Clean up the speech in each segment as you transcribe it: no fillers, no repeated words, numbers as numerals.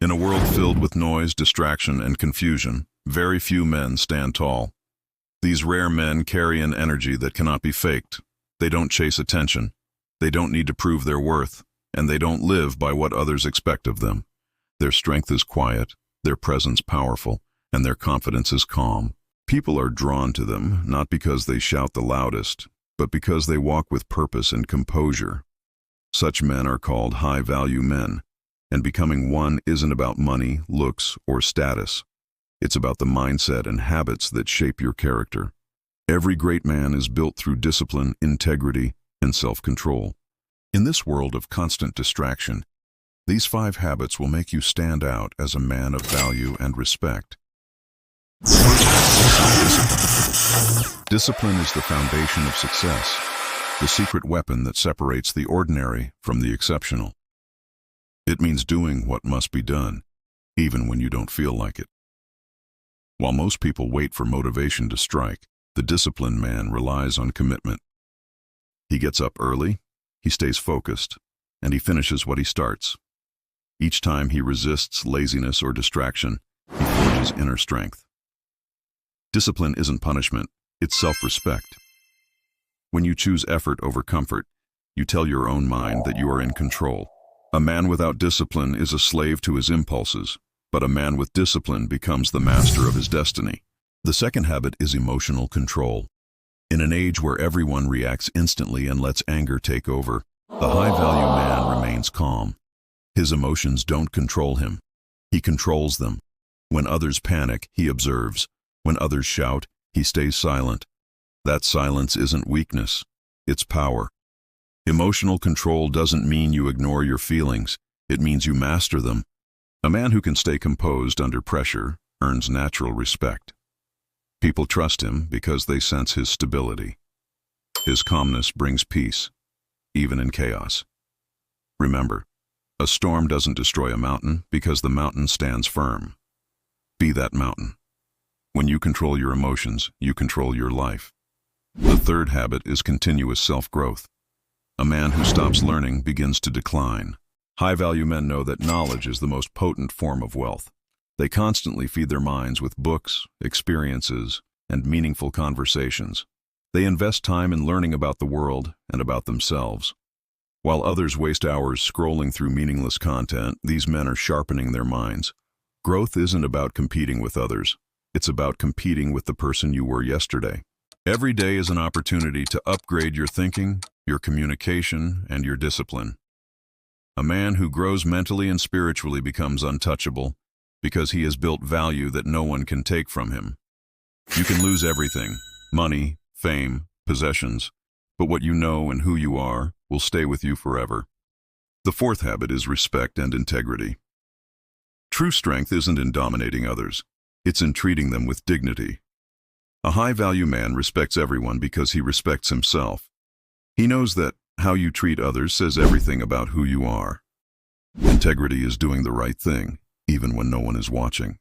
In a world filled with noise, distraction, and confusion, very few men stand tall. These rare men carry an energy that cannot be faked. They don't chase attention. They don't need to prove their worth, and they don't live by what others expect of them. Their strength is quiet, their presence powerful, and their confidence is calm. People are drawn to them, not because they shout the loudest, but because they walk with purpose and composure. Such men are called high-value men, and becoming one isn't about money, looks, or status. It's about the mindset and habits that shape your character. Every great man is built through discipline, integrity, and self-control. In this world of constant distraction, these 5 habits will make you stand out as a man of value and respect. Discipline is the foundation of success, the secret weapon that separates the ordinary from the exceptional. It means doing what must be done, even when you don't feel like it. While most people wait for motivation to strike, the disciplined man relies on commitment. He gets up early, he stays focused, and he finishes what he starts. Each time he resists laziness or distraction, he forges inner strength. Discipline isn't punishment, it's self-respect. When you choose effort over comfort, you tell your own mind that you are in control. A man without discipline is a slave to his impulses, but a man with discipline becomes the master of his destiny. The second habit is emotional control. In an age where everyone reacts instantly and lets anger take over, the high-value man remains calm. His emotions don't control him. He controls them. When others panic, he observes. When others shout, he stays silent. That silence isn't weakness, it's power. Emotional control doesn't mean you ignore your feelings, it means you master them. A man who can stay composed under pressure earns natural respect. People trust him because they sense his stability. His calmness brings peace, even in chaos. Remember, a storm doesn't destroy a mountain because the mountain stands firm. Be that mountain. When you control your emotions, you control your life. The third habit is continuous self-growth. A man who stops learning begins to decline. High-value men know that knowledge is the most potent form of wealth. They constantly feed their minds with books, experiences, and meaningful conversations. They invest time in learning about the world and about themselves. While others waste hours scrolling through meaningless content, these men are sharpening their minds. Growth isn't about competing with others. It's about competing with the person you were yesterday. Every day is an opportunity to upgrade your thinking, your communication, and your discipline. A man who grows mentally and spiritually becomes untouchable because he has built value that no one can take from him. You can lose everything, money, fame, possessions, but what you know and who you are will stay with you forever. The fourth habit is respect and integrity. True strength isn't in dominating others, it's in treating them with dignity. A high-value man respects everyone because he respects himself. He knows that how you treat others says everything about who you are. Integrity is doing the right thing, even when no one is watching.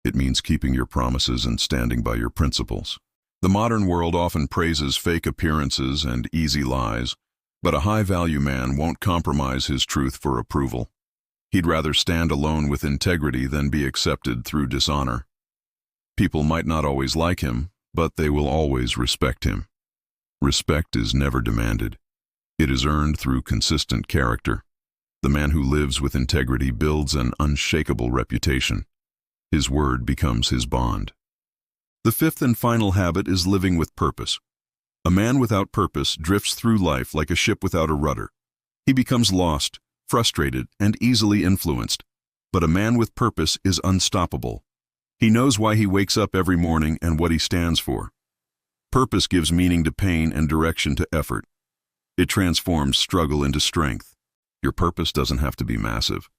It means keeping your promises and standing by your principles. The modern world often praises fake appearances and easy lies, but a high-value man won't compromise his truth for approval. He'd rather stand alone with integrity than be accepted through dishonor. People might not always like him, but they will always respect him. Respect is never demanded. It is earned through consistent character. The man who lives with integrity builds an unshakable reputation. His word becomes his bond. The fifth and final habit is living with purpose. A man without purpose drifts through life like a ship without a rudder. He becomes lost, frustrated, and easily influenced. But a man with purpose is unstoppable. He knows why he wakes up every morning and what he stands for. Purpose gives meaning to pain and direction to effort. It transforms struggle into strength. Your purpose doesn't have to be massive.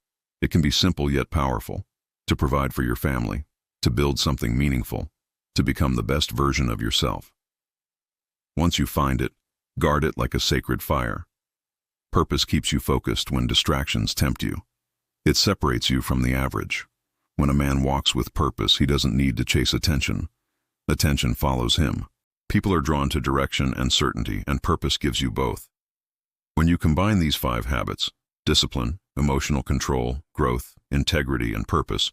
It can be simple yet powerful. To provide for your family, to build something meaningful, to become the best version of yourself. Once you find it, guard it like a sacred fire. Purpose keeps you focused when distractions tempt you. It separates you from the average. When a man walks with purpose, he doesn't need to chase attention. Attention follows him. People are drawn to direction and certainty, and purpose gives you both. When you combine these 5 habits, discipline, emotional control, growth, integrity, and purpose,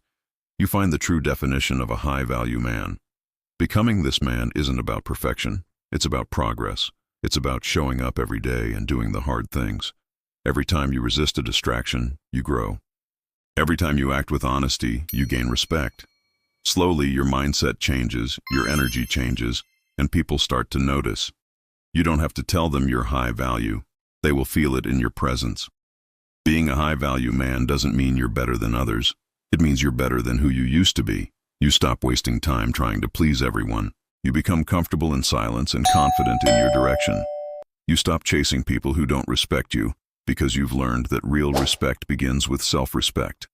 you find the true definition of a high-value man. Becoming this man isn't about perfection. It's about progress. It's about showing up every day and doing the hard things. Every time you resist a distraction, you grow. Every time you act with honesty, you gain respect. Slowly, your mindset changes, your energy changes, and people start to notice. You don't have to tell them you're high value. They will feel it in your presence. Being a high-value man doesn't mean you're better than others. It means you're better than who you used to be. You stop wasting time trying to please everyone. You become comfortable in silence and confident in your direction. You stop chasing people who don't respect you because you've learned that real respect begins with self-respect.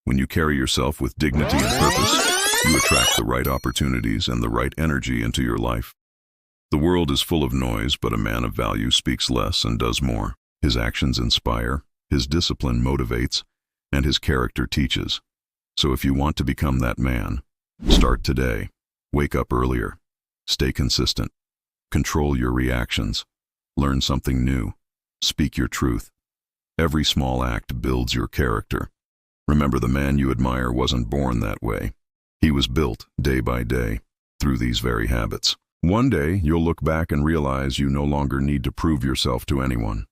When you carry yourself with dignity and purpose, you attract the right opportunities and the right energy into your life. The world is full of noise, but a man of value speaks less and does more. His actions inspire, his discipline motivates, and his character teaches. So if you want to become that man, start today. Wake up earlier. Stay consistent. Control your reactions. Learn something new. Speak your truth. Every small act builds your character. Remember, the man you admire wasn't born that way. He was built day by day through these very habits. One day, you'll look back and realize you no longer need to prove yourself to anyone.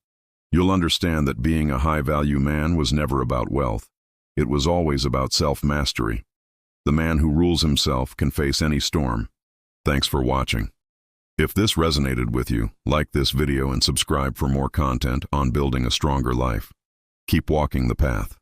You'll understand that being a high-value man was never about wealth. It was always about self-mastery. The man who rules himself can face any storm. Thanks for watching. If this resonated with you, like this video and subscribe for more content on building a stronger life. Keep walking the path.